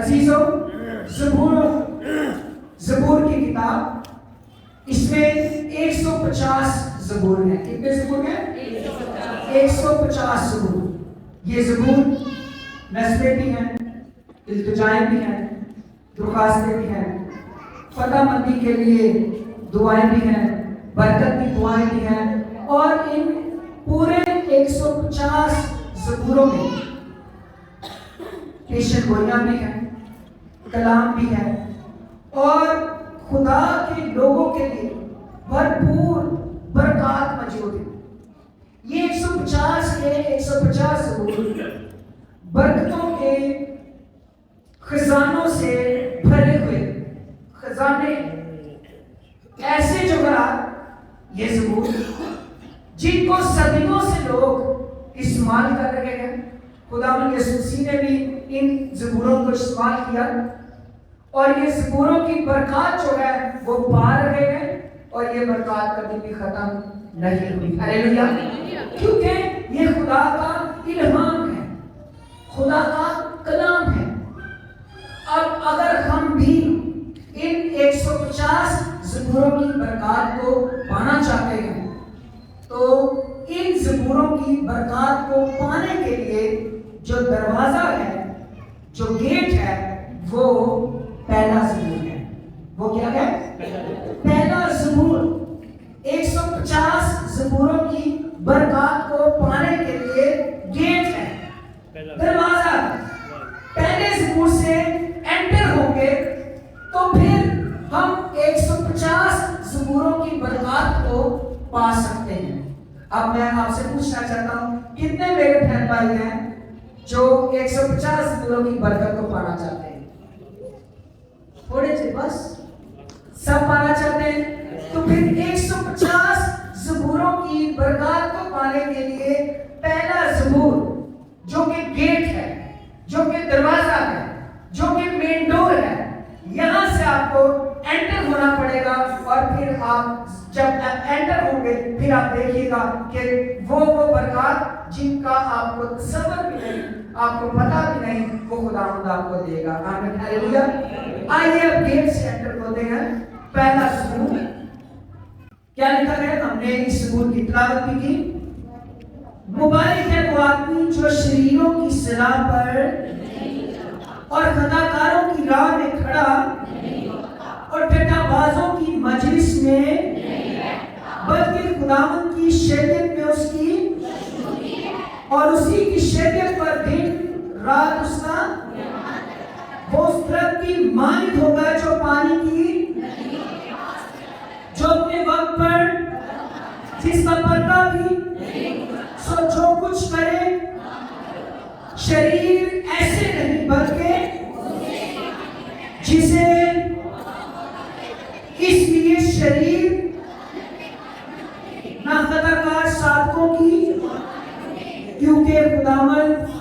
عزیزوں، زبور کی کتاب، اس میں 150 زبور ہیں. کتنے زبور ہیں؟ 150 زبور. یہ زبور نسبیں بھی ہیں، التجائیں بھی ہیں، درخواستیں بھی ہیں، فتح مندی کے لیے دعائیں بھی ہیں، برکت کی دعائیں بھی ہیں. اور ان پورے 150 زبوروں میں پیشن گوئیاں بھی ہیں، کلام بھی ہے، اور خدا کے لوگوں کے لیے بھرپور برکات موجود ہے. یہ 150 زبور برکتوں کے خزانوں سے بھرے ہوئے خزانے، ایسے جواہرات، یہ زبور جن کو صدیوں سے لوگ استعمال کر رہے ہیں. خداوند یسوع مسیح نے بھی ان زبوروں کو استعمال کیا، اور یہ زبوروں کی برکات جو ہے وہ پا رہے ہیں، اور یہ برکات کبھی بھی ختم نہیں ہوئی. ہلیلویا! کیونکہ یہ خدا کا الہام ہے، خدا کا کلام ہے. اب اگر ہم بھی ان 150 زبوروں کی برکات کو پانا چاہتے ہیں تو ان زبوروں کی برکات کو پانے کے لیے جو دروازہ ہے، جو گیٹ ہے، وہ پہلا زبور ہے. وہ کیا ہے؟ پہلا زبور. 150 زبوروں کی برکات کو پانے کے لیے گیٹ ہے، دروازہ. پہلے زبور سے انٹر ہوں گے تو پھر ہم 150 زبوروں کی برکات کو پا سکتے ہیں. اب میں آپ سے پوچھنا چاہتا ہوں، کتنے میرے بہن بھائی ہیں جو 150 زبوروں کی برکت کو پانا چاہتے ہیں؟ تھوڑے سے بس. سب پانا چاہتے ہیں؟ تو پھر 150 زبوروں کی برکات کو پانے کے لیے پہلا زبور جو کہ گیٹ ہے، جو کہ دروازہ ہے، جو کہ مین ڈور ہے، یہاں سے آپ کو انٹر ہونا پڑے گا. اور پھر آپ جب انٹر ہوں گے پھر آپ دیکھیے گا کہ وہ برکات جن کا آپ کو تصور بھی نہیں، آپ کو پتا بھی نہیں، وہ خداوند آپ کو دے گا. آمین. ہلیلویا. آئیے اب گیٹ سے انٹر ہوتے ہیں. پہلا زبور کیا لکھا ہے؟ ہم نے اس زبور کی تلاوت بھی کی. مبارک ہے وہ آدمی جو شریروں کی صلاح پر اور خطاکاروں کی راہ میں کھڑا اور ٹھٹھا بازوں کی مجلس میں، بلکہ خداوند کی شریعت میں اس کی اور اسی کی شریعت پر دن رات اس کا. وہ اس درخت کی مانند ہوگا جو پانی کی، جو اپنے وقت پر، جس کا پتا بھی سو جو کچھ کرے. شریر ایسے نہیں بلکہ جسے اس لیے شریر نہ خطاکار صادقوں کی، کیونکہ خداوند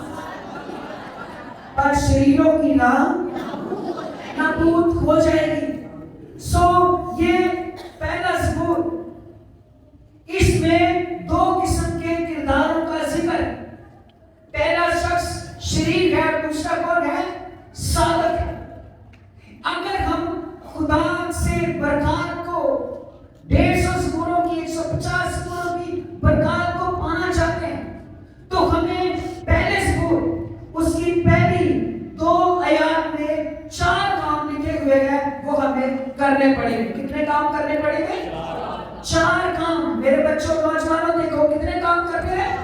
پر شریروں کی راہ نابود ہو جائے گی. سو یہ پہلا زبور، اس میں دو قسم کے کرداروں کا ذکر ہے. پہلا شخص شریر ہے، دوسرا کون ہے؟ صادق ہے. اگر ہم خدا سے برکات کو 150 زبوروں کی، 150 زبوروں کی برکات کو پانا چاہتے ہیں تو ہمیں پہلے زبور اس کی پہلی 2 آیات میں 4 کام لکھے ہوئے ہیں، وہ ہمیں کرنے پڑیں گے. کتنے کام کرنے پڑیں گے؟ 4 کام. میرے بچوں، نوجوانوں، دیکھو کتنے کام کرنے ہیں؟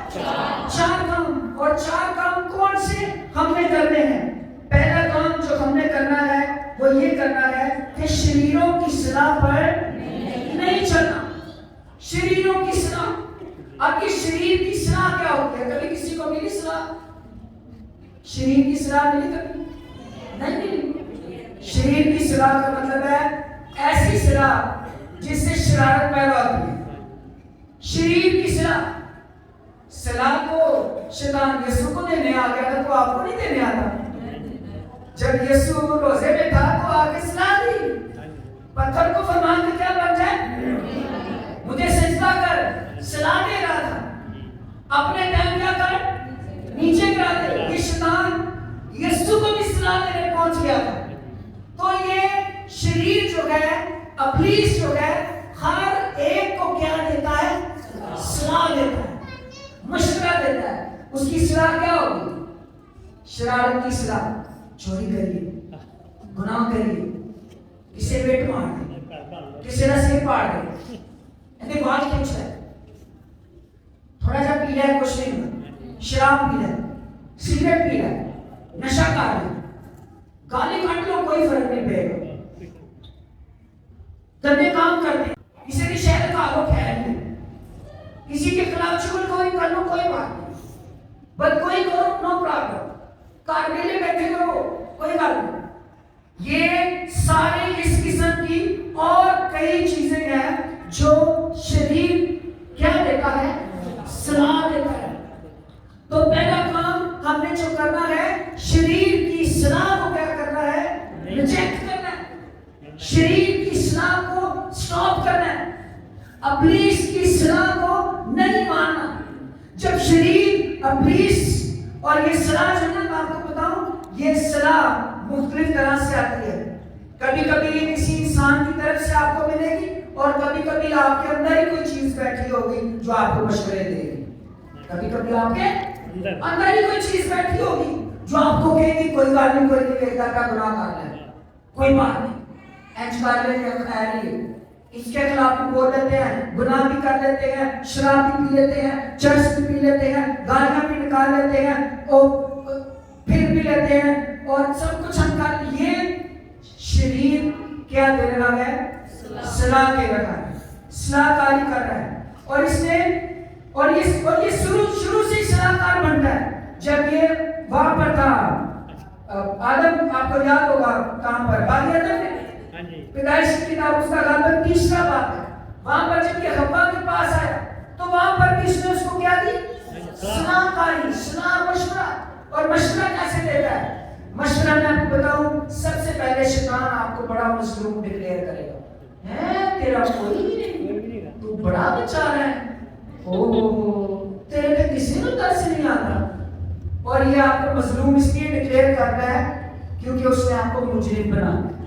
4 کام. اور 4 کام کون سے ہم نے کرنے ہیں؟ پہلا کام جو ہم نے کرنا ہے وہ یہ کرنا ہے کہ شریروں کی صلاح پر نہیں چلنا. شریروں کی صلاح. اب یہ شریر کی صلاح کیا ہوتی ہے؟ کبھی کسی کو ملی صلاح؟ شریر کی صلاح ملی کبھی؟ نہیں ملی. شریر کی صلاح کا مطلب ہے ایسی صلاح جس سے شرارت پیدا ہوتی ہے. شریر کی صلاح کو شیطان یسوع کو دینے آ گیا تھا، تو آپ کو نہیں دینے آتا. جب یسوع روزے میں تھا تو آ کے صلاح دی، پتھر کو فرمان کہ کیا بن جائے، مجھے سجدہ کر. صلاح دے رہا تھا. اپنے ٹائم کیا کر، نیچے گرا دے. یہ شیطان یسوع کو بھی صلاح دینے پہنچ گیا تھا. تو یہ شریر جو ہے, ابلیس جو ہے, ہر ایک کو کیا دیتا ہے؟ صلاح دیتا ہے, مشورہ دیتا ہے. اس کی صلاح کیا ہوگی؟ شرارت کی صلاح. چوری کریے, گناہ کریے, کسی پیٹ مار دے, کسی کا سر پاڑ دے, ایسے بات کچھ ہے, تھوڑا سا پی لے کچھ نہیں ہوگا, شراب پی لے, سگریٹ پی لے, نشہ کر لے, گالی کاٹ لو, کوئی فرق نہیں پڑے گا. گندے کام کرتے, کسی کی شہر کا آگو پھیل لے, کسی کے خلاف چغل کوئی کر لو, کوئی بات نہیں. بد کوئی کرو, نو پرابلم. کارمیلے بیٹھے کرو, کوئی بات نہیں. یہ سارے اس قسم کی اور کئی چیزیں ہیں جو شریر کیا دیتا ہے؟ صلاح دیتا ہے. تو پہلا کام ہم نے جو کرنا ہے, شریر کی صلاح کو کیا کرنا ہے؟ ریجیکٹ کرنا ہے. شریر کی صلاح کو سٹاپ کرنا ہے. ابلیس کی صلاح کو نہیں ماننا. جب شریر, ابلیس اور یہ صلاح جو ہے, میں آپ کو بتاؤں, یہ صلاح مختلف طرح سے آتی ہے. کبھی کبھی یہ کسی انسان کی طرف سے آپ کو ملے گی, اور کبھی کبھی آپ کے اندر ہی کوئی چیز بیٹھی ہوگی جو آپ کو مشورے دے گی. کبھی کبھی آپ کے اندر ہی کوئی چیز بیٹھی ہوگی جو آپ کو کہے گی کوئی بات نہیں, کوئی نہیں, گھر کا گناہ کر لیں, کوئی بات نہیں, اینچ کر لیں گے, خیر ہی ہے. اس کے خلاف بھی بول لیتے ہیں, گناہ بھی کر لیتے ہیں, شراب بھی پی لیتے ہیں, چرس بھی پی لیتے ہیں, گالیاں بھی نکال لیتے ہیں, اور پھر بھی لیتے ہیں, اور سب کچھ ہم کر. یہ شریر کیا دے رہا ہے؟ صلاح دے رہا ہے, صلاح کاری کر رہا ہے. اور اس نے اور یہ شروع سے صلاح کار بنتا ہے. جب یہ وہاں پر تھا, آدم, آپ کو یاد ہوگا کہاں پر, باغ عدن میں, پیدائش کی کتاب اس کا غالباً 3 باب ہے. وہاں پر جب یہ حوا کے پاس آیا تو وہاں پر کس نے اس کو کیا دی؟ صلاح کاری, صلاح, مشورہ. اور مشورہ کیسے دیتا ہے؟ مشورہ میں آپ کو بتاؤں, سب سے پہلے شیطان آپ کو بڑا مظلوم ڈکلیئر کرے گا. تیرا کوئی نہیں, تو بڑا بیچارہ ہے, تیرے پہ کسی نے ترس نہیں آتا. اور یہ آپ کو مظلوم اس لیے ڈکلیئر کرنا ہے کیونکہ اس نے آپ کو مجرم بنانا ہے.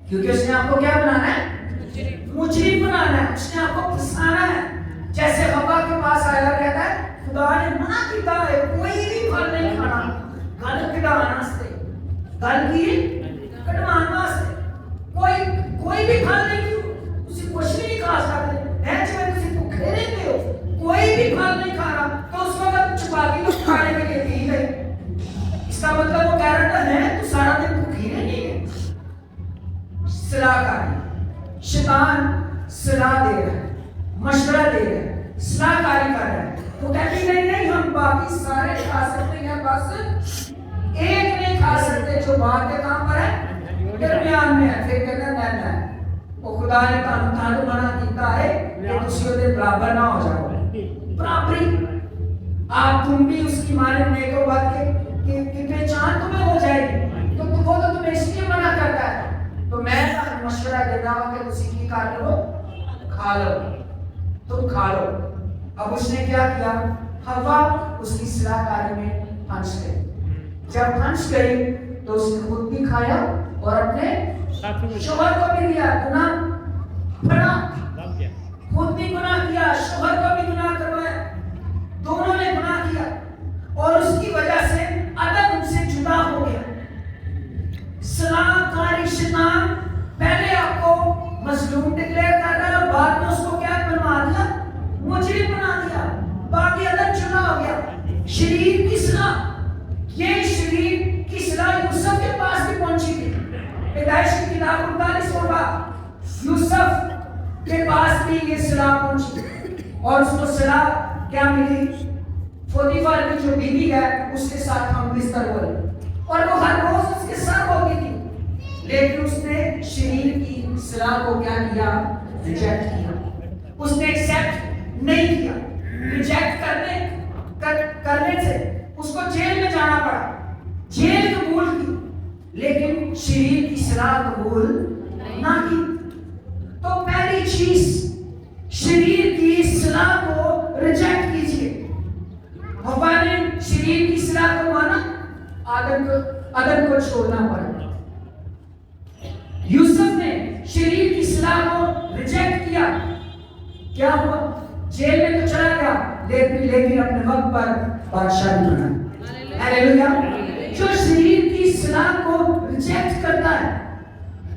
کیونکہ اس نے آپ کو کیا بنانا ہے؟ مجرم بنانا ہے. اس نے آپ کو پھنسانا ہے. جیسے حوا کے پاس آیا کہتا ہے خدا نے منع کیتا ہے کوئی بھی پھل نہیں کھانا, گل کٹانا واسطے, گل کی کٹوانا واسطے, کوئی بھی پھل نہیں, تسی کچھ بھی نہیں کھا سکتے ہیں. جب تسی بھوکے رہتے ہو, کوئی بھی پھل نہیں کھانا, تو اس وقت چپاتی تو کھانے کے لیے دی گئی. اس کا مطلب وہ کہہ رہا ہے تو سارا دن بھوکی نہیں ہے. صلاح کاری, شیطان صلاح دے رہا ہے, مشورہ دے رہا ہے, صلاح کاری کر رہا ہے. تو کہتے نہیں, ہم باقی سارے کھا سکتے ہیں, بس ایک نہیں کھا سکتے جو باہر کے کام پر ہے, درمیان میں ہے. پھر کہتے ہیں وہ خدا نے تانوں منع کیتا ہے کہ تسی دے برابر نہ ہو جاؤ. برابری, آپ تم بھی اس کی مانند نیک و بد کی پہچان تمہیں ہو جائے گی. تو وہ تو تمہیں اس لیے منع کرتا ہے. تو میں مشورہ دیتا ہوں کہ تسی کی کر لو, کھا لو, تم کھا لو. اب اس نے کیا کیا؟ حوا اس کی صلاح کاری میں پھنس گئی. جب پھنس گئی تو اس نے خود بھی کھایا اور اپنے شوہر کو بھی دیا. گناہ بڑا, خود بھی گناہ کیا, شوہر کو بھی گناہ کروایا, دونوں نے گناہ کیا, اور اس کی وجہ سے عدم ان سے جدا ہو گیا. صلاح کاری شیطان پہلے آپ کو مظلوم ڈکلیئر کر رہا ہے, اور بعد میں اس کو کیا بنوا دیا؟ مجرم بنا دیا. باقی عدم جدا ہو گیا. شریر کی صلاح, یہ شریر کی صلاح یوسف کے پاس بھی پہنچی تھی. پیدائش کی کتاب 39 باب, یوسف کے پاس بھی یہ صلاح پہنچی, اور اس کو صلاح کیا ملی؟ پوتیفر کی جو بیوی ہے اس کے ساتھ ہم بستر ہوئے, اور وہ ہر روز اس کے ساتھ ہوتی تھی. لیکن اس نے شریر کی صلاح کو کیا کیا؟ ریجیکٹ کیا. اس نے ایکسیپٹ نہیں کیا. ریجیکٹ کرنے سے اس کو جیل میں جانا پڑا. جیل قبول کی لیکن شریر کی صلاح قبول نہ کی. تو پہلی چیز, شریر کی صلاح کو ریجیکٹ کیجیے. حوا نے شریر کی صلاح کو مانا, ادب کو چھوڑنا پڑا. یوسف نے شریر کی صلاح کو ریجیکٹ کیا. کیا ہوا؟ جیل میں تو چلا گیا لیکن اپنے وقت پر بادشاہ نہیں بنا. ہاللیلویا. جو شریر کی صلاح کو ریجیکٹ کرتا ہے،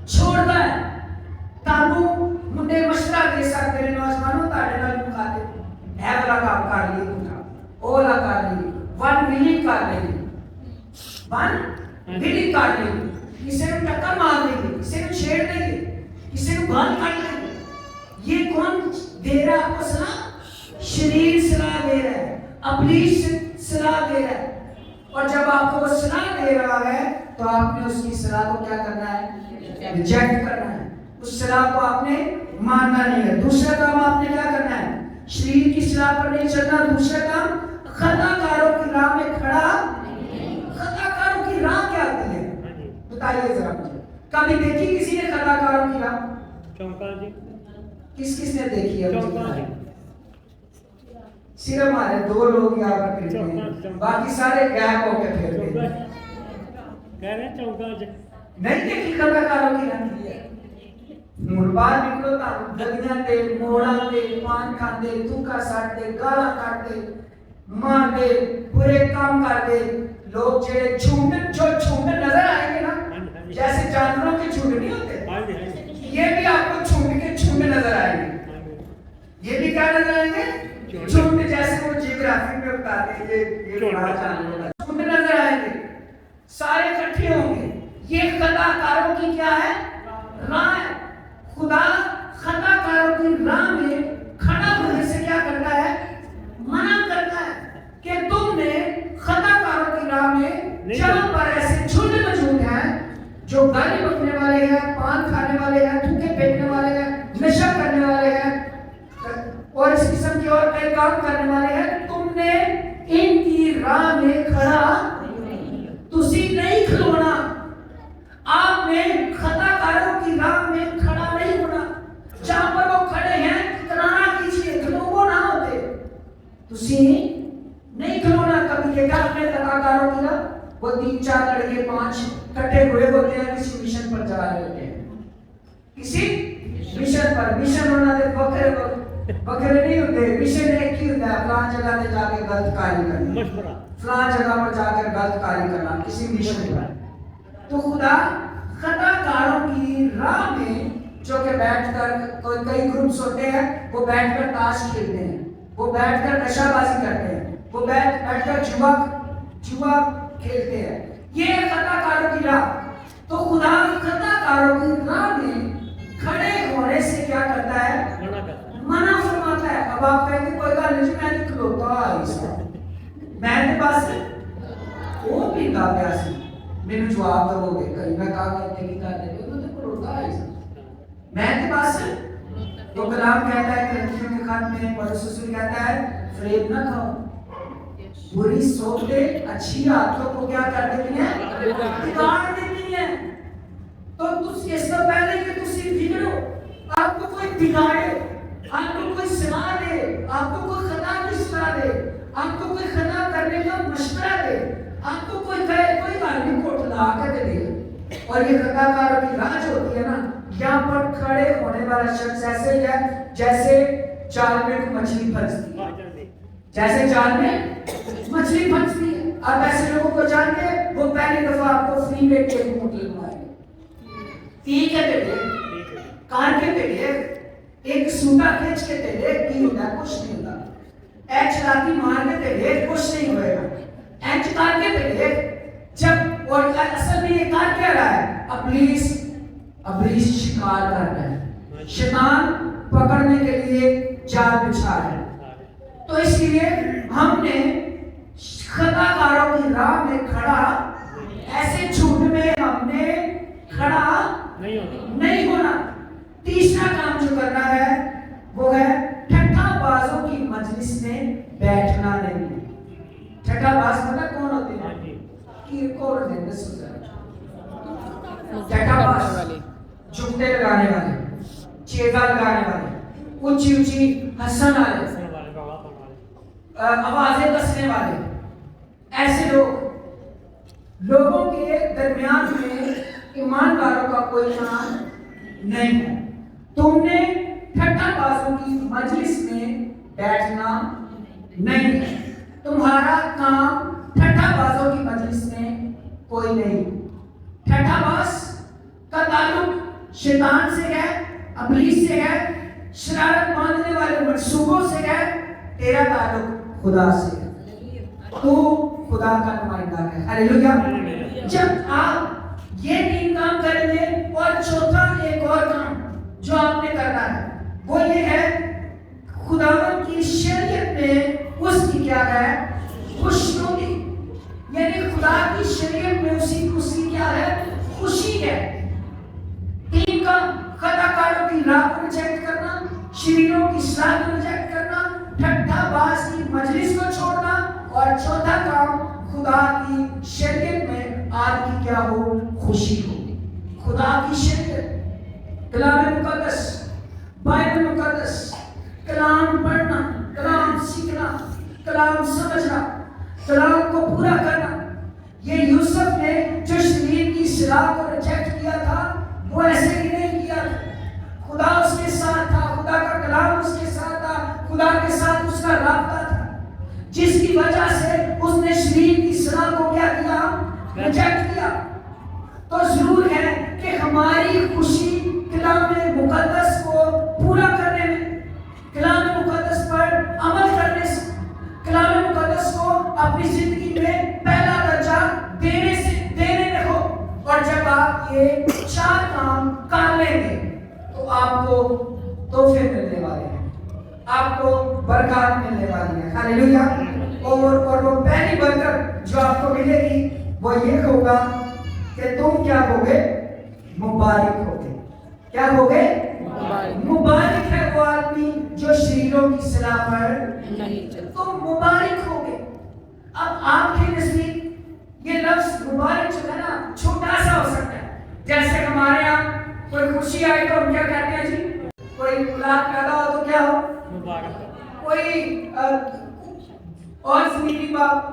چھوڑتا ہے، تانوں منڈے مشورہ دے سکتے ہیں نوجوانوں تاڑے نال مکاتے اے والا کام کر لی پوچھا او والا کر لی ون ویلی کر لی ون ویلی کر لی کسی نے ٹکر مار دے گی، کسی نے چھیڑ دے گی، کسی نے گال کٹ دے گی. یہ کون دے رہا آپ کو صلاح؟ شریر صلاح دے رہا ہے، ابلیس صلاح دے رہا ہے. اور جب آپ کو وہ صلاح دے رہا ہے تو آپ نے اس کی صلاح کو کیا کرنا ہے؟ ریجیکٹ کرنا ہے. اس صلاح کو آپ نے ماننا نہیں ہے. دوسرا کام آپ نے کیا کرنا ہے؟ شریر کی صلاح پر نہیں چلنا. دوسرا کام خطا کاروں کی راہ میں کھڑا. خطا کاروں کی راہ کیا ہوتی ہے بتائیے ذرا مجھے. کبھی دیکھی کسی نے خطا کاروں کی راہ؟ چونکا جی. کس نے دیکھی ہے؟ چونکا جی. صرف ہمارے دو لوگ یہاں پر پھرتے ہیں، باقی سارے غائب ہو کے پھرتے ہیں. کہہ رہے ہیں چونکا جی. نہیں دیکھی خطا کاروں کی راہ. ہن باہر نکلو تا گلیاں تے موڑاں تے پان کھاندے تھوکا ساڑتے گالاں کاٹتے مار دے برے کام کر دے. لوگ جڑے جھوٹ نظر آئیں گے نا جیسے جانوروں کے جھوٹ نہیں ہوتے، یہ بھی آپ کو جھوٹ کے جھوٹ نظر آئیں گے. یہ بھی کیا نظر آئیں گے؟ جھوٹ. جیسے وہ جیوگرافی میں بتاتے ہیں یہ بڑا جانور ہے، جھوٹ نظر آئیں گے. سارے اکٹھے ہوں گے. یہ خطا کاروں کی کیا ہے؟ راہ ہے. خدا خطا کاروں کی راہ میں کھڑا ہونے سے کیا کرتا ہے؟ منع کرتا ہے کہ تم نے خطا کاروں کی راہ میں جہاں پر ایسے جھوٹ موجود ہیں جو گالی بکنے والے ہیں، پان کھانے والے ہیں، تھوکے پھینکنے والے ہیں، نشہ کرنے والے ہیں اور اس قسم کے اور کئی کام کرنے والے ہیں، تم نے ان کی راہ میں کھڑا تسی نہیں کھلونا. آپ نے خطا کاروں کی راہ میں کھڑا نہیں ہونا. جہاں پر وہ کھڑے ہیں اقرار کیجئے کھلو نہ ہوتے تسی نہیں کھلونا. کبھی دیکھا آپ نے خطا کاروں کی راہ؟ وہ 3-4 لڑکے 5 کٹھے ہوئے ہوتے ہیں، کسی مشن پر جا رہے ہوتے ہیں. کسی مشن پر. مشن ہونا دے بکرے نہیں ہوتے. مشن ایک ہی ہوتا ہے، فلاں جگہ تے جا کے غلط کاری کرنا، فلاں جگہ پر جا کے غلط کاری کرنا، کسی مشن پر. تو خدا خطا کاروں کی راہ میں جو کہ بیٹھ کر کئی گروپس ہوتے ہیں، وہ بیٹھ کر تاش کھیلتے ہیں، وہ بیٹھ کر نشہ بازی کرتے ہیں، وہ بیٹھ کر جوا کھیلتے ہیں. یہ خطا کاروں کی راہ. تو خدا خطا کاروں کی راہ میں کھڑے ہونے سے کیا کرتا ہے؟ منع فرماتا ہے. اب آپ کہیں گے کوئی گل نہیں، میں نہیں کھلوتا میں بس وہ بھی گا پیا سی میرے جواب دو گے کہیں میں کہا کرتے کی کر دے تو تو روتا ہے میں بس. تو کلام کہتا ہے کرنتھیوں کے خط میں پولس رسول کہتا ہے فریب نہ کھاؤ. بری صحبتیں اچھی عادتوں کو کیا کر دیتی ہیں؟ بگاڑ دیتی ہیں. تو اس سے پہلے کہ تسی بگڑو، آپ کو کوئی بگاڑے، آپ کو کوئی صلاح دے، آپ کو کوئی خطا کی صلاح دے، آپ کو کوئی خطا کرنے کا مشورہ دے، آپ کو کوئی کہے کوئی گالی کوٹ لا کے دے. اور یہ خطا کاروں کی راہ جو ہوتی ہے نا، یہاں پر کھڑے ہونے والا شخص ایسے ہی ہے جیسے جال میں مچھلی پھنستی ہے. جیسے جال میں مچھلی پھنستی ہے. آپ ایسے لوگوں کو جانتے ہیں وہ پہلی دفعہ آپ کو فری میں ایک موٹ لگوائیں گے. ٹھیک ہے بیٹے کار کے بیٹے ایک سوٹا کھینچ کے دے دے کی ہوتا ہے؟ کچھ نہیں ہوتا. ایچ لاتی مار کے دے دے کچھ نہیں ہوئے گا. ایچ کار کے دے دے جب اور اصل میں یہ کار کیا رہا ہے؟ ابلیس شکار کر رہا ہے، شیطان پکڑنے کے لیے جال بچھا ہے. تو اس لیے ہم نے خطا کاروں کی راہ میں کھڑا ایسے جھوٹ میں ہم نے کھڑا نہیں ہونا. تیسرا کام جو کرنا ہے وہ ہے ٹھٹھا بازوں کی مجلس میں بیٹھنا نہیں. ٹھٹھا باز پتہ کون ہوتے ہیں؟ کہ کون ہے دسو. ٹھٹھا باز جملے لگانے والے، چیزا لگانے والے، اونچی اونچی ہنسن والے، آوازیں کسنے والے، ایسے لوگوں کے درمیان میں ایمانداروں کا کوئی کام نہیں ہے۔ تم نے ٹھٹھا بازوں کی مجلس میں بیٹھنا نہیں ہے۔ تمہارا کام ٹھٹھا بازوں کی مجلس میں کوئی نہیں۔ ٹھٹھا باز کا تعلق شیطان سے ہے، ابلیس سے ہے، شرارت باندھنے والے منصوبوں سے ہے۔ تیرا تعلق خدا سے ہے، تو خدا کا نمائندہ ہے۔ ہاللیلویہ۔ جب آپ یہ تین کام کریں گے، اور چوتھا ایک اور کام جو آپ نے کرنا ہے وہ یہ ہے، خداوند کی شریعت میں اس کی کیا ہے؟ خوشنودی، یعنی خدا کی شریعت میں اس کی کیا ہے؟ خوشی ہے۔ تین کام: خطا کاروں کی راہ کو ریجیکٹ کرنا، شریروں کی صلاح کو ریجیکٹ کرنا، ٹھٹھا باز کی مجلس کو چھوڑنا، اور چوتھا کام خدا کی شریعت میں آپ کی کیا ہو؟ خوشی ہو۔ خدا کی شریعت، کلام مقدس، بائبل مقدس، کلام پڑھنا، کلام سیکھنا، کلام سمجھنا، کلام کو پورا کرنا۔ یہ یوسف نے جو شریر کی صلاح کو ریجیکٹ کیا تھا، وہ ایسے ہی نہیں کیا تھا۔ خدا اس کے ساتھ تھا، خدا کا کلام اس کے ساتھ تھا، خدا کے ساتھ اس کا رابطہ تھا، جس کی وجہ سے اس نے شریر کی صلاح کو کیا کیا؟ ریجیکٹ کیا۔ تو ضرور ہے کہ ہماری خوشی کلام مقدس کو پورا کرنے میں، کلام مقدس پر عمل کرنے سے، کلام مقدس کو اپنی زندگی میں پہلا درجہ دینے میں ہو۔ اور جب آپ یہ چار کام کر لیں گے تو آپ کو تحفے ملنے والے ہیں، آپ کو برکات ملنے والی ہے۔ ہاللیلویہ۔ اور وہ پہلی برکت جو آپ کو ملے گی وہ یہ ہوگا کہ تم کیا ہوگے؟ مبارک ہوگے۔ کیا ہوگے؟ مبارک ہے وہ آدمی جو شریروں کی صلاح پر نہیں چلتا۔ تم مبارک ہوگے۔ اب آپ کے نزدیک یہ لفظ مبارک جو ہے نا، چھوٹا سا ہو سکتا ہے۔ جیسے ہمارے یہاں کوئی خوشی آئی تو ہم کیا کہتے ہیں جی؟ کوئی اولاد پیدا ہو تو کیا ہو؟ مبارک۔ کوئی اور زمینی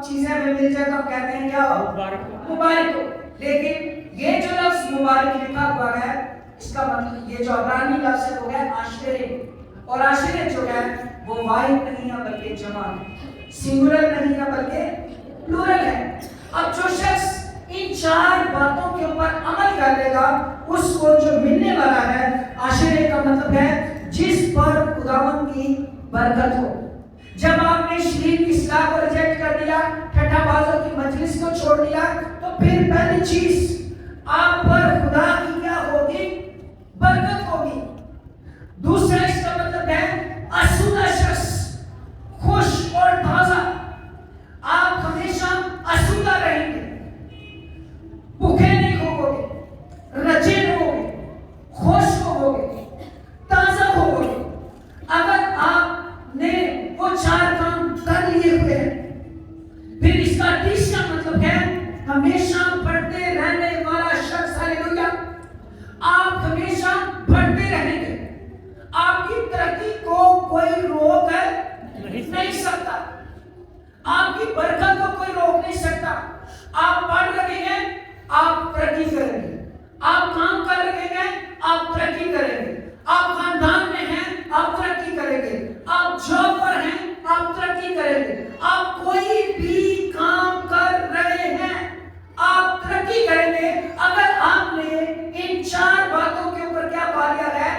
چیزیں ہمیں مل جائے تو ہم کہتے ہیں کیا ہو؟ مبارک ہو۔ لیکن یہ جو لفظ مبارک لکھا ہوا ہے، اس کا مطلب یہ جو عبرانی لفظ ہے وہ ہے عاشرے، اور عاشرے جو ہے وہ واحد نہیں ہے بلکہ جمع ہے، سنگولر نہیں ہے بلکہ پلورل ہے۔ اب جو شخص ان چار باتوں کے اوپر عمل کر لے گا، اس کو جو ملنے والا ہے، عاشرے کا مطلب ہے جس پر خداوند کی برکت ہو۔ جب آپ نے شریر کی اصلاح کو ریجیکٹ کر دیا، ٹھٹھا بازوں کی مجلس کو چھوڑ دیا، تو پھر پہلی چیز آپ پر خدا کی کیا ہوگی؟ برکت ہوگی۔ دوسرا اس کا مطلب ہے آسودہ شخص، خوش اور تازہ۔ آپ ہمیشہ آسودہ رہیں گے، بھوکے نہیں ہوگے، رجے ہوگے، خوش ہوگے، تازہ ہوگے۔ اگر آپ نے وہ چار کام کر لیے ہوئے ہیں، پھر اس کا تیسرا مطلب ہے ہمیشہ بڑھتے رہنے والا شخص۔ ہاللیلویہ۔ آپ ہمیشہ بڑھتے رہیں گے، آپ کی ترقی کو کوئی روک نہیں سکتا، آپ کی برکت کو کوئی روک نہیں سکتا۔ آپ پڑھ رہے ہیں، آپ ترقی کریں گے، آپ کام کر رہے ہیں، آپ ترقی کریں گے، آپ خاندان میں ہیں، آپ ترقی کریں گے، آپ جاب پر ہیں، آپ ترقی کریں گے، آپ کوئی بھی کام کر رہے ہیں، آپ ترقی کریں گے اگر آپ نے ان چار باتوں کے اوپر کیا پا لیا ہے؟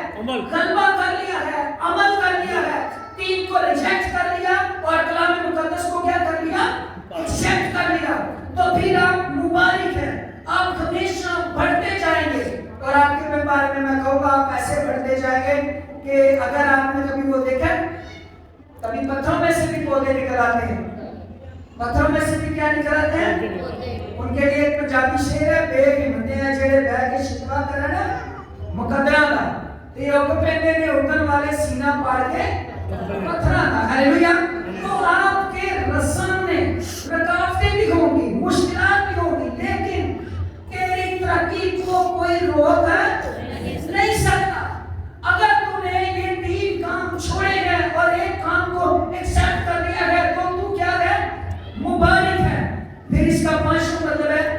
غلبہ کر لیا ہے، عمل کر لیا ہے۔ تین کو ریجیکٹ کر لیا اور کلام مقدس کو کیا کر لیا؟ ایکسپٹ کر لیا۔ تو پھر آپ مبارک ہیں، آپ ہمیشہ بڑھتے جائیں گے۔ اور آپ کے بارے میں کہوں گا آپ ایسے بڑھتے جائیں گے کہ اگر آپ نے کبھی وہ دیکھا، کبھی پتھروں میں سے بھی پودے نکل آتے ہیں، پتھروں میں سے بھی کیا نکل آتے ہیں؟ ان کے لیے ایک پنجابی شعر ہے، بے ہمتے ہیں جڑے بہ کے شکوا کرن مقدراں دا، تے اوک پیندے نے اگن والے سینہ پاڑ کے پتھراں دا۔ ہاللیلویہ۔ تو آپ کے سامنے رکاوٹیں بھی ہوں گی، مشکلات بھی ہوں گی، لیکن تیری ترقی کو کوئی روک نہیں سکتا۔ اگر تو نے یہ تین کام چھوڑے ہیں اور ایک کام کو ایکسپٹ کر لیا ہے تو تو کیا ہے؟ مبارک ہے۔ پھر اس کا پانچواں مطلب ہے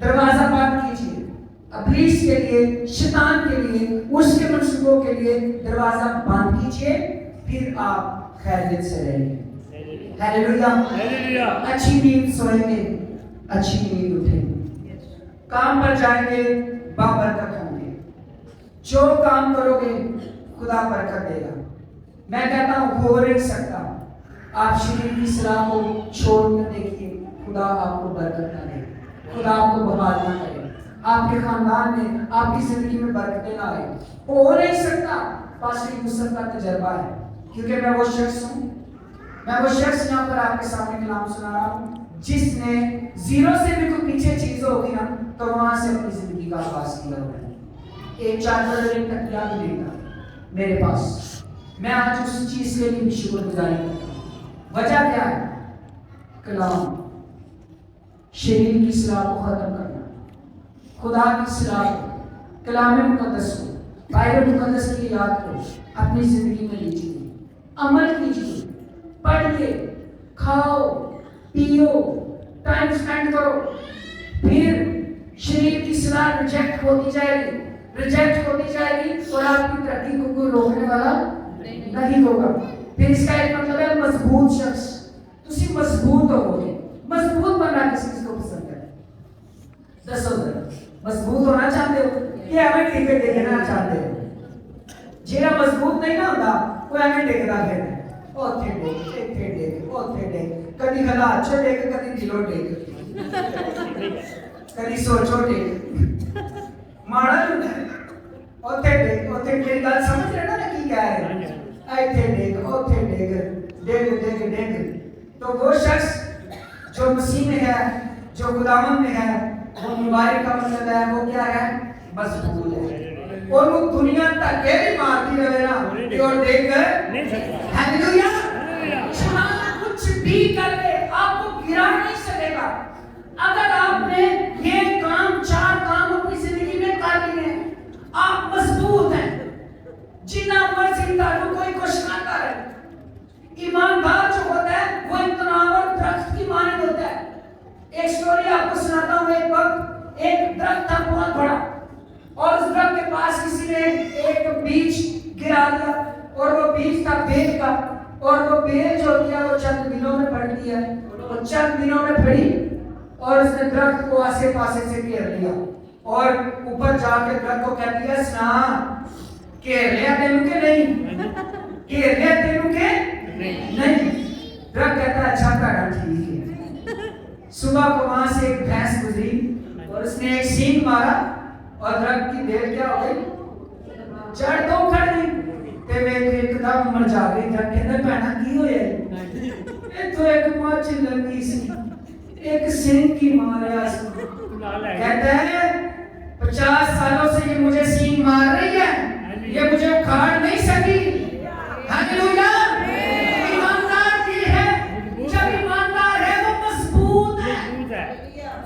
دروازہ بند کیجیے ابلیس کے لیے، شیطان کے لیے، اس کے منصوبوں کے لیے دروازہ بند کیجیے، پھر آپ خیریت سے رہیں گے۔ ہیلیلویا۔ اچھی نیند سوئیں گے، اچھی نیند اٹھیں گے، کام پر جائیں گے، بابرکت ہوں گے، جو کام کرو گے خدا برکت دے گا۔ میں کہتا ہوں ہو نہیں سکتا آپ شریر کی صلاح کو چھوڑ کر دیکھیے، خدا آپ کو برکت نہ دے، خدا آپ کو بحال نہ کرے، آپ کے خاندان میں، آپ کی زندگی میں برکتیں نہ آئے، ہو نہیں سکتا۔ پاسٹر یوسف کا تجربہ ہے، کیونکہ میں وہ شخص ہوں، میں وہ شخص یہاں پر آپ کے سامنے کلام سنا رہا ہوں جس نے زیرو سے بھی کوئی پیچھے چیز ہوگی نا تو وہاں سے اپنی زندگی کا آغاز کیا ہوا ہے۔ ایک چادر اور ایک تکیہ بھی نہیں تھا میرے پاس، میں آج اس چیز کے لیے بھی شکر گزاری کرتا ہوں۔ وجہ کیا ہے؟ کلام، شریر کی اصلاح کو ختم کرنا، خدا کی اصلاح کو، کلام مقدس کو، بائبل مقدس کی یاد کو اپنی زندگی میں لیجیے، عمل کیجیے، پڑھیے، کھاؤ، پیو، ٹائم سپینڈ کرو، پھر شریر کی اصلاح ریجیکٹ ہوتی جائے گی اور آپ کی ترقی کو کوئی روکنے والا نہیں ہوگا۔ پھر اس کا ایک مطلب ہے مضبوط شخص، تسی مضبوط ہو گے۔ مضبوط بننا کس چیز کو پسند ہے؟ دسو ذرا، مضبوط ہونا چاہتے ہو کہ ہمیں ٹھیکے دیکھنا چاہتے ہو؟ جیڑا مضبوط نہیں نہ ہوتا وہ ہمیں ٹھیکدا پھردا ہے، اوتھے ٹیک، اوتھے ٹیک، کدی گلا اچھے ٹیک، کدی دلوں ٹیک، کدی سوچو ٹیک، ماڑا ہوتا ہے، اوتھے ٹیک، میری گل سمجھ رہے نا کی کہہ رہے ہیں؟ ایتھے ٹیک، اوتھے ٹیک، تو وہ شخص جو مسیح میں ہے، جو خداوند میں ہے، وہ مبارک کا مطلب ہے وہ کیا ہے؟ مضبوط ہے۔ اور وہ دنیا تک کے بھی مارتی رہے نا کہ اور دیکھ کر ہیلیلویا، شیطان کچھ بھی کر لے آپ کو گرا نہیں سکے گا۔ اگر آپ نے یہ کام، 4 کام اپنی زندگی میں کر لیے ہیں، آپ مضبوط ہیں۔ جنہ مرضی تعلق کوئی کچھ نہ کرے، ایماندار جو ہوتا ہے وہ اتناور درخت کی مانند ہوتا ہے۔ ایک سٹوری آپ کو سناتا ہوں۔ ایک وقت ایک درخت تھا بہت بڑا، اور اس درخت کے پاس کسی نے ایک بیج گرا دیا، اور وہ بیج تھا بیل کا، اور وہ بیل جو ہوتی ہے وہ چند دنوں میں پھٹتی ہے، وہ چند دنوں میں پھٹی اور اس نے درخت کو آسے پاسے سے گھیر لیا، اور اوپر جا کے درخت کو کہہ دیا سنا گھیر لیا تینوں کے نہیں، گھیر لیا تینوں کے نہیں۔ درخت کہتا ہے اچھا کہا ٹھیک ہے۔ صبح کو وہاں سے ایک بھینس گزری اور اس نے ایک سینگ مارا اور درخت کی بیل کیا ہو گئی؟ جڑ تو اکھڑ گئی تے ویکھ ایک دم مرجا گئی۔ درخت کہتا ہے بہنا کی ہویا ہے؟ اے تو ایک ماں چلنگی سی، ایک سینگ کی ماریا سی۔ کہتا ہے 50 سالوں سے یہ مجھے سینگ مار رہی ہے، یہ مجھے اکھاڑ نہیں سکی۔ ہیلیلویا۔ ایماندار یہ ہے، جب ایماندار ہے وہ مضبوط ہے،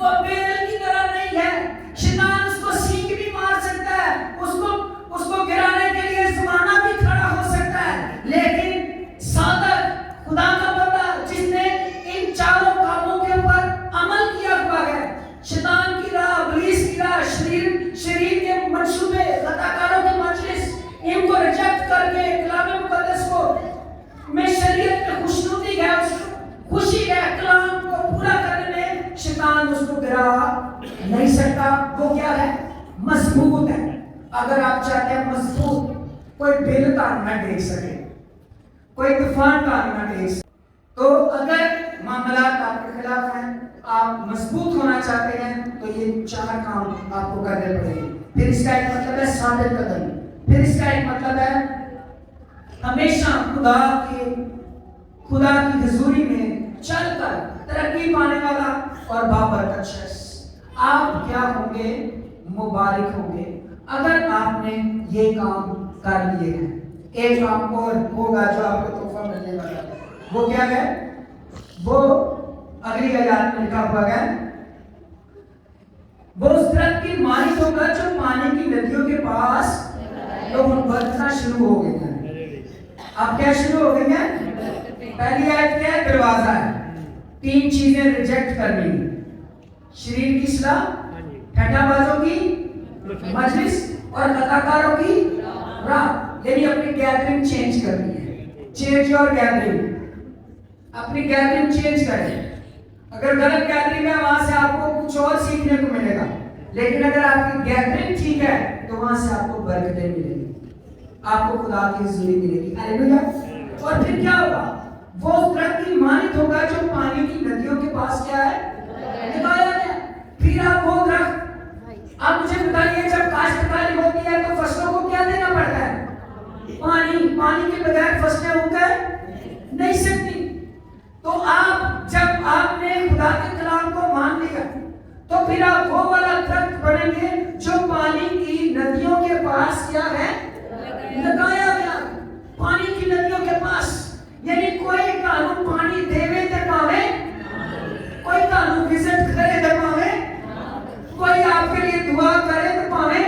وہ بیل کی طرح نہیں ہے۔ شیطان اس کو سینگ بھی مار سکتا ہے، اس کو گرانے کے لیے زمانہ بھی کھڑا ہو سکتا ہے، لیکن صادق خدا کا بندہ جس نے ان 4 کاموں کے اوپر عمل کیا ہوا ہے، شیطان کی راہ، ابلیس کی راہ، شریر کے منصوبے، خطاکاروں کے مجلس، ان کو ریجیکٹ کر کے کلام مقدس کو میں شریعت میں خوشنودی ہے، خوشی ہے، کلام کو پورا کرنے میں شیطان اس کو گرا نہیں سکتا۔ وہ کیا ہے؟ مضبوط ہے۔ اگر آپ چاہتے ہیں مضبوط، کوئی بل تان نہ دیکھ سکے، کوئی طوفان تان نہ دیکھ سکے، تو اگر معاملات آپ کے خلاف ہیں، آپ مضبوط ہونا چاہتے ہیں تو یہ 4 کام آپ کو کرنے پڑیں گے۔ پھر اس کا ایک مطلب ہے ثابت قدم، پھر اس کا ایک مطلب ہے ہمیشہ خدا کی حضوری میں چل کر ترقی پانے والا اور بابرکت شخص۔ آپ کیا ہوں گے؟ مبارک ہوں گے اگر آپ نے یہ کام کر لیے ہیں۔ ایک کام اور ہوگا جو آپ کو تحفہ ملنے والا ہے، وہ کیا ہے؟ وہ اگلی آیات میں لکھا ہوا ہے، وہ اس درخت کی مانند ہوگا جو پانی کی ندیوں کے پاس تو بڑھنا شروع ہو گئی ہیں۔ اب کیا شروع ہو گئی ہیں؟ پہلی آیت کیا ہے؟ دروازہ ہے، 3 چیزیں ریجیکٹ کرنی، شریر کی اصلاح، ہاں جی ٹھٹا بازوں کی مجلس اور اداکاروں کی راہ، یعنی اپنی گیدرنگ چینج کرنی ہے. چینج یور گیدرنگ، اپنی گیدرنگ چینج کریں. اگر غلط گیدرنگ ہے وہاں سے آپ کو کچھ اور سیکھنے کو ملے گا، لیکن اگر آپ کی گیدرنگ ٹھیک ہے تو وہاں سے آپ کو برکتیں ملیں گی، آپ کو خدا کی حضوری ملے گی. ہاللیلویا. اور پھر کیا ہوگا؟ وہ درخت کی مانند ہوگا جو پانی کی ندیوں کے پاس کیا ہے لگایا گیا. پھر آپ وہ درخت، آپ مجھے بتائیے جب کاشتکاری ہوتی ہے تو فصلوں کو کیا دینا پڑتا ہے؟ پانی. پانی کے بغیر فصلیں اگ کر نہیں سکتی. تو جب آپ نے خدا کے کلام کو مان لیا تو پھر آپ وہ والا درخت بنیں گے جو پانی کی ندیوں کے پاس کیا ہے لگایا گیا. پانی کی ندیوں کے پاس، یعنی کوئی کانو پانی دیوے تے پاوے، کوئی کانو وزٹ کرے تے پاوے، کوئی آپ کے لیے دعا کرے تے پاوے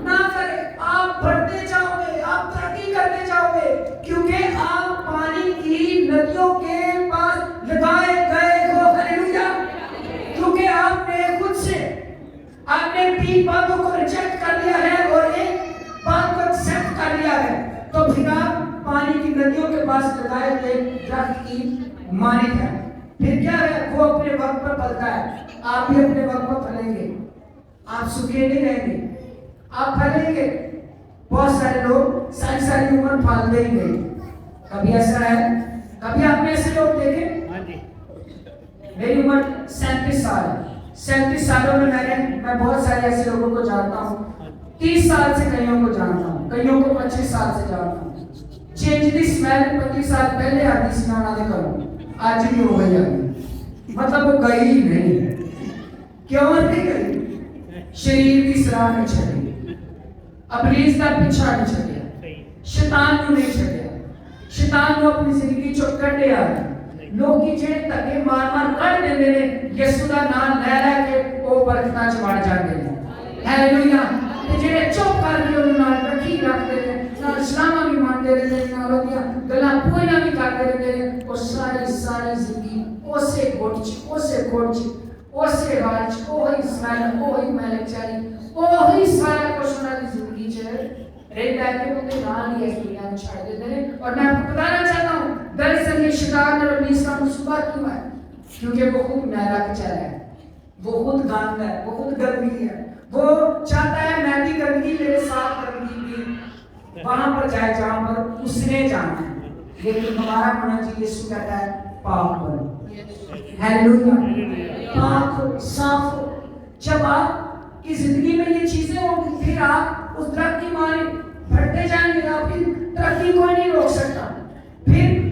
نہ کرے، آپ بڑھتے جاؤ گے، آپ ترقی کرتے جاؤ گے، کیونکہ آپ پانی کی ندیوں کے پاس لگائے گئے ہو. ہاللیلویا. کیونکہ آپ نے خود سے، آپ نے 3 باتوں کو ریجیکٹ کر لیا ہے اور ایک بات کو ایکسپٹ کر لیا ہے، تو پھر آپ پانی کی ندیوں کے پاس لگائے گئے درخت کی مانند ہے. پھر کیا ہے؟ وہ اپنے وقت پر پھلتا ہے. آپ بھی اپنے وقت پر پھلیں گے، آپ سوکھے نہیں رہیں گے، آپ پھلیں گے. بہت سارے لوگ ساری عمر پھلتے ہی گئے. کبھی ایسا ہے؟ کبھی آپ نے ایسے لوگ دیکھے؟ میری عمر 37 سال ہے. 37 سالوں میں میں بہت سارے ایسے لوگوں کو جانتا ہوں. 30 سال سے کئیوں کو جانتا ہوں، کئیوں کو 25 سال سے جانتا ہوں. چینج دس میں 25 سال پہلے آتی سنانا دے کروں، آج بھی ہو گئی آتی، مطلب وہ گئی ہی نہیں. کیوں نہیں گئی؟ شریر کی سراہ میں چلی، ابلیس کا پیچھا نہیں چلیا، شیطان کو نہیں چلیا. شیطان کو اپنی زندگی چو کٹے آ گئی. لوگ کی جڑے تکے مار کر دے نے یسوع دا نام لے لے کے او برکتاں چ وڑ جاندے نے. ہاللیلویا. تے جڑے چپ کر کے انہاں نال رکھی رکھدے نے، نال اسلام بھی مانتے رہندے نے، نال اودیاں گلاں پوئیاں بھی کردے رہندے نے، او ساری زندگی اسی گھٹ اسی حال چ اوہی اسرائیل، اوہی ملک چاری، اوہی سارا کچھ انہاں دی زندگی چ رہتا ہے کہ وہ نال ہی اس دنیا میں چھوڑ دیتے ہیں. اور میں آپ کو بتانا چاہتا ہوں دراصل یہ شیطان اور ابلیس کا منصوبہ کیوں ہے؟ کیونکہ وہ خود میلا کچرا ہے، وہ خود گند ہے، وہ خود گندگی ہے. وہ چاہتا ہے میں بھی گندگی، میرے ساتھ گندگی بھی وہاں پر جائے جہاں پر اس نے جانا ہے. لیکن ہمارا ہونا چاہیے، یسوع کہتا ہے پاک بنو. ہاللیلویا. پاک ہو، صاف ہو. جب آپ کی زندگی میں یہ چیزیں ہوں گی پھر آپ اس درخت کی مانند بڑھتے جائیں گے. آپ کی ترقی کوئی نہیں روک سکتا. پھر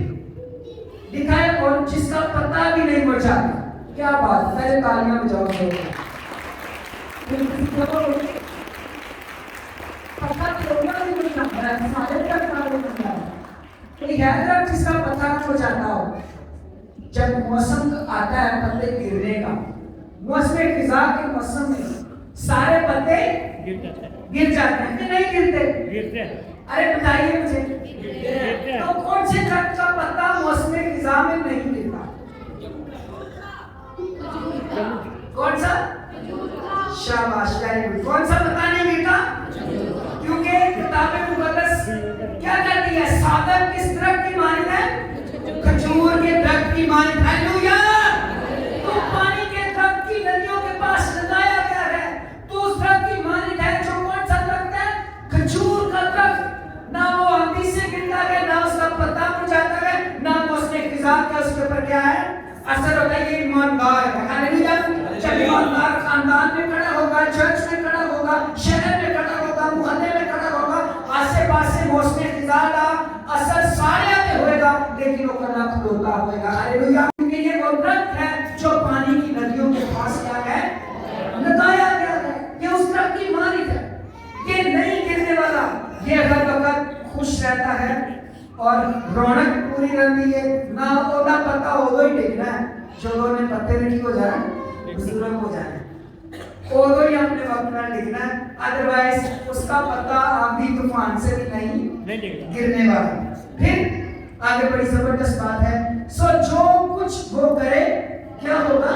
لکھا ہے اور جس کا پتا بھی نہیں مرجھاتا. کیا بات ہے، پہلے تالیاں بجاؤ گے. جس کا پتا ہو جاتا ہو، جب موسم آتا ہے پتے گرنے کا، موسم خزاں کے موسم میں سارے پتے گر جاتے ہیں کہ نہیں گرتے؟ ارے بتائیے مجھے، تو کون سے درخت کا پتا موسم خزاں میں نہیں گرتا؟ کون سا؟ شاباش، ویری گڈ. کون سا پتا نہیں گرتا؟ کیونکہ کتاب مقدس کیا کہتی ہے؟ سادم کس درخت کی مانند ہے؟ کھجور کے درخت کی مانند. ہاللیلویا. تو پانی کے درخت کی ندیوں کے پاس لگایا گیا ہے، تو اس درخت کی مانند ہے جو کون سا درخت ہے؟ کھجور کا درخت. نہ وہ آندھی سے گرتا ہے، نہ اس کا پتا مرجھاتا ہے، نہ وہ اس کے خزاں کا اس کے اوپر کیا ہے اثر ہوتا ہے. یہ ایماندار ہے. ہاللیلویا. جب ایماندار خاندان میں کھڑا ہوگا، چرچ میں کھڑا ہوگا، شہر میں کھڑا ہوگا، محلے میں کھڑا ہوگا، آسے پاسے موسم خزاں کا اثر سارے پہ ہوئے گا، لیکن وہ کلا کھلوتا ہوئے گا. ہاللیلویا. کیونکہ یہ وہ درخت ہے جو پانی کی ندیوں کے پاس کیا ہے لگایا گیا ہے. یہ اس درخت کی مانند ہے، یہ نہیں گرنے والا، یہ ہر وقت خوش رہتا ہے اور رونق پوری رہتی ہے. نہ اولا پتا ہو ہی ڈگنا ہے، جو نے پتے میں ٹھیک ہو جائے بزرگ ہو جائے، اودو ہی اپنے وقت میں ڈگنا ہے. ادروائز اس کا پتا آندھی طوفان سے بھی نہیں گرنے والا. پھر آگے بڑی زبردست بات ہے. سو جو کچھ وہ کرے کیا ہوگا؟